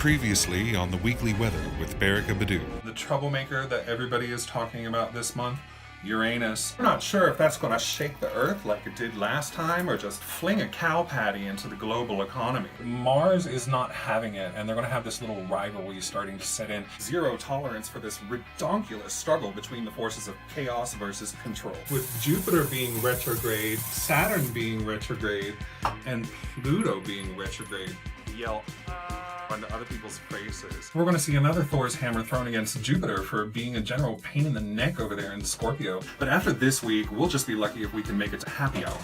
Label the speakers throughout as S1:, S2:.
S1: Previously on the weekly weather with Bearykah Badu.
S2: The troublemaker that everybody is talking about this month, Uranus. We're not sure if that's going to shake the earth like it did last time or just fling a cow patty into the global economy. Mars is not having it, and they're going to have this little rivalry starting to set in. Zero tolerance for this redonkulous struggle between the forces of chaos versus control. With Jupiter being retrograde, Saturn being retrograde, and Pluto being retrograde, yell into other people's faces. We're going to see another Thor's hammer thrown against Jupiter for being a general pain in the neck over there in Scorpio. But after this week, we'll just be lucky if we can make it to happy hour.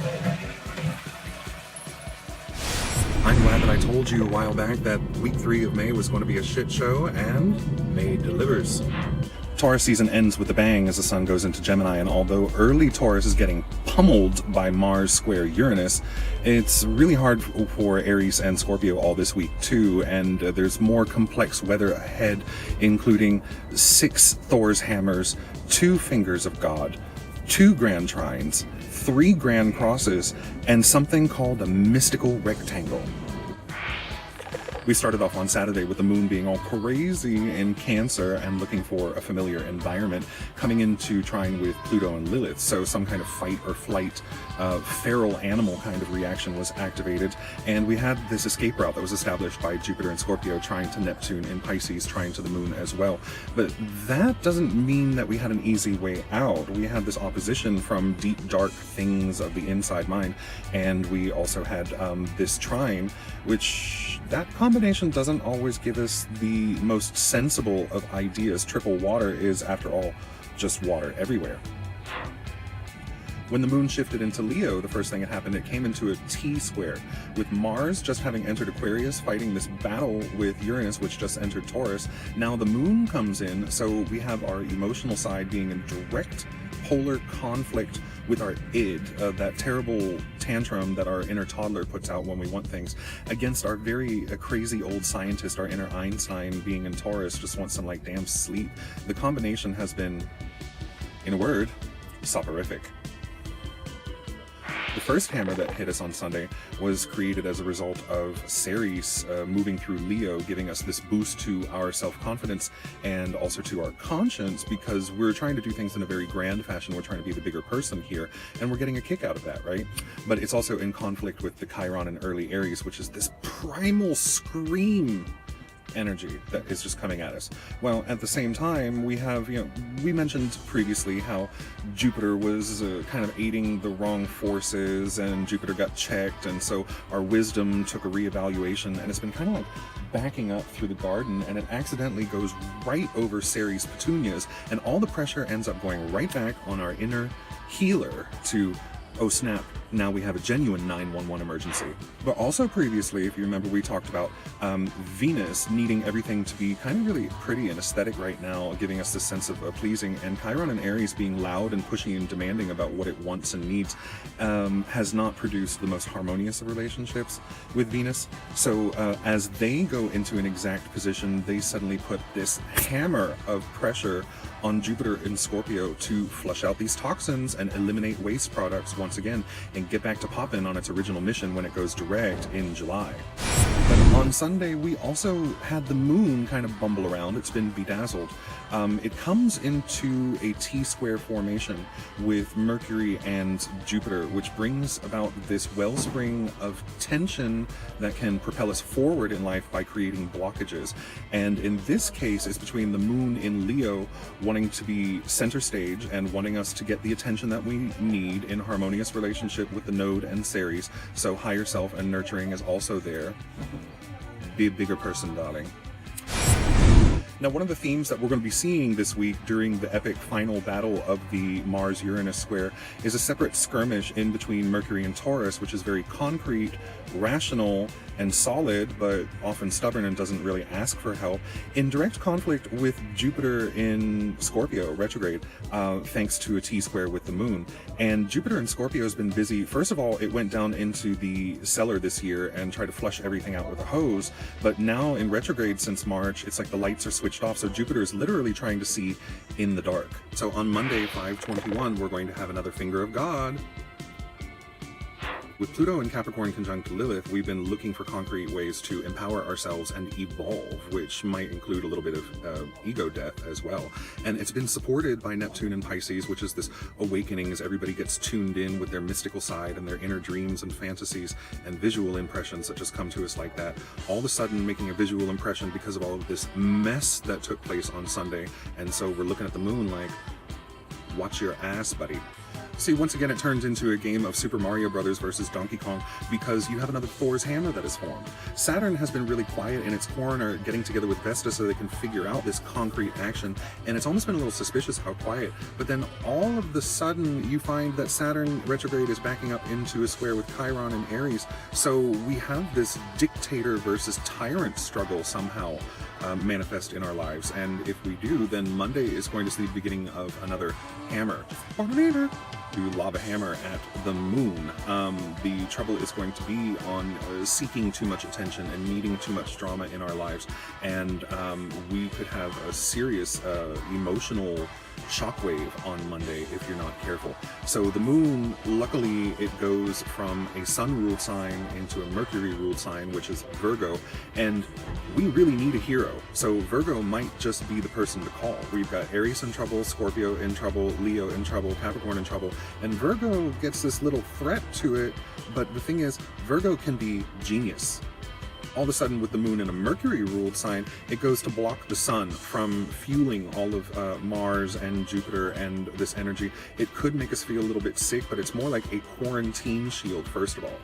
S2: I'm glad that I told you a while back that week 3 of May was going to be a shit show, and May delivers. Taurus season ends with a bang as the sun goes into Gemini, and although early Taurus is getting pummeled by Mars square Uranus, it's really hard for Aries and Scorpio all this week too, and there's more complex weather ahead, including 6 Thor's hammers, 2 fingers of God, 2 grand trines, 3 grand crosses, and something called a mystical rectangle. We started off on Saturday with the moon being all crazy in Cancer and looking for a familiar environment, coming into trine with Pluto and Lilith, so some kind of fight or flight, feral animal kind of reaction was activated, and we had this escape route that was established by Jupiter and Scorpio trying to Neptune in Pisces, trying to the moon as well. But that doesn't mean that we had an easy way out. We had this opposition from deep, dark things of the inside mind, and we also had this trine, which that combination doesn't always give us the most sensible of ideas. Triple water is, after all, just water everywhere. When the moon shifted into Leo, the first thing that happened, it came into a T-square, with Mars just having entered Aquarius, fighting this battle with Uranus, which just entered Taurus. Now the moon comes in, so we have our emotional side being in direct polar conflict with our id, that terrible tantrum that our inner toddler puts out when we want things, against our very crazy old scientist, our inner Einstein being in Taurus, just wants some like damn sleep. The combination has been, in a word, soporific. The first hammer that hit us on Sunday was created as a result of Ceres moving through Leo, giving us this boost to our self-confidence and also to our conscience, because we're trying to do things in a very grand fashion. We're trying to be the bigger person here, and we're getting a kick out of that, right? But it's also in conflict with the Chiron and early Aries, which is this primal scream energy that is just coming at us. Well, at the same time, we have, we mentioned previously how Jupiter was kind of aiding the wrong forces, and Jupiter got checked, and so our wisdom took a reevaluation, and it's been kind of like backing up through the garden, and it accidentally goes right over Ceres' petunias, and all the pressure ends up going right back on our inner healer to, oh snap, now we have a genuine 911 emergency. But also previously, if you remember, we talked about Venus needing everything to be kind of really pretty and aesthetic right now, giving us this sense of pleasing, and Chiron and Aries being loud and pushy and demanding about what it wants and needs has not produced the most harmonious of relationships with Venus. So as they go into an exact position, they suddenly put this hammer of pressure on Jupiter in Scorpio to flush out these toxins and eliminate waste products once again, and get back to poppin' on its original mission when it goes direct in July. But on Sunday, we also had the moon kind of bumble around. It's been bedazzled. It comes into a T-square formation with Mercury and Jupiter, which brings about this wellspring of tension that can propel us forward in life by creating blockages. And in this case, it's between the moon in Leo wanting to be center stage and wanting us to get the attention that we need in harmonious relationship with the node and Ceres. So higher self and nurturing is also there. Be a bigger person, darling. Now, one of the themes that we're going to be seeing this week during the epic final battle of the Mars-Uranus square is a separate skirmish in between Mercury and Taurus, which is very concrete, rational, and solid, but often stubborn and doesn't really ask for help, in direct conflict with Jupiter in Scorpio, retrograde, thanks to a T-square with the moon. And Jupiter in Scorpio has been busy. First of all, it went down into the cellar this year and tried to flush everything out with a hose, but now in retrograde since March, it's like the lights are switched off, so Jupiter is literally trying to see in the dark. So on Monday, 5/21, we're going to have another finger of God. With Pluto and Capricorn conjunct Lilith, we've been looking for concrete ways to empower ourselves and evolve, which might include a little bit of ego death as well. And it's been supported by Neptune and Pisces, which is this awakening as everybody gets tuned in with their mystical side and their inner dreams and fantasies and visual impressions that just come to us like that. All of a sudden making a visual impression because of all of this mess that took place on Sunday. And so we're looking at the moon like, watch your ass, buddy. See, once again, it turns into a game of Super Mario Brothers versus Donkey Kong because you have another Thor's hammer that is formed. Saturn has been really quiet in its corner, getting together with Vesta so they can figure out this concrete action, and it's almost been a little suspicious how quiet. But then all of the sudden, you find that Saturn retrograde is backing up into a square with Chiron and Aries, so we have this dictator versus tyrant struggle somehow manifest in our lives. And if we do, then Monday is going to see the beginning of another hammer to lava hammer at the moon. The trouble is going to be on seeking too much attention and needing too much drama in our lives, and we could have a serious emotional shockwave on Monday if you're not careful. So the moon, luckily, it goes from a sun-ruled sign into a Mercury-ruled sign, which is Virgo, and we really need a hero. So Virgo might just be the person to call. We've got Aries in trouble, Scorpio in trouble, Leo in trouble, Capricorn in trouble, and Virgo gets this little threat to it, but the thing is, Virgo can be genius. All of a sudden, with the moon in a Mercury-ruled sign, it goes to block the sun from fueling all of Mars and Jupiter and this energy. It could make us feel a little bit sick, but it's more like a quarantine shield, first of all.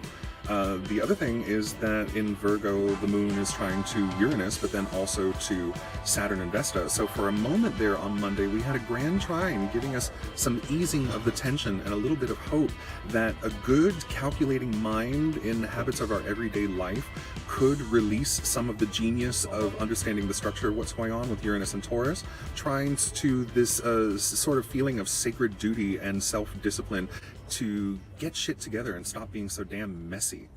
S2: The other thing is that in Virgo, the moon is trying to Uranus, but then also to Saturn and Vesta. So for a moment there on Monday, we had a grand trine giving us some easing of the tension and a little bit of hope that a good calculating mind in habits of our everyday life could release some of the genius of understanding the structure of what's going on with Uranus and Taurus, trines to this sort of feeling of sacred duty and self-discipline to get shit together and stop being so damn messy.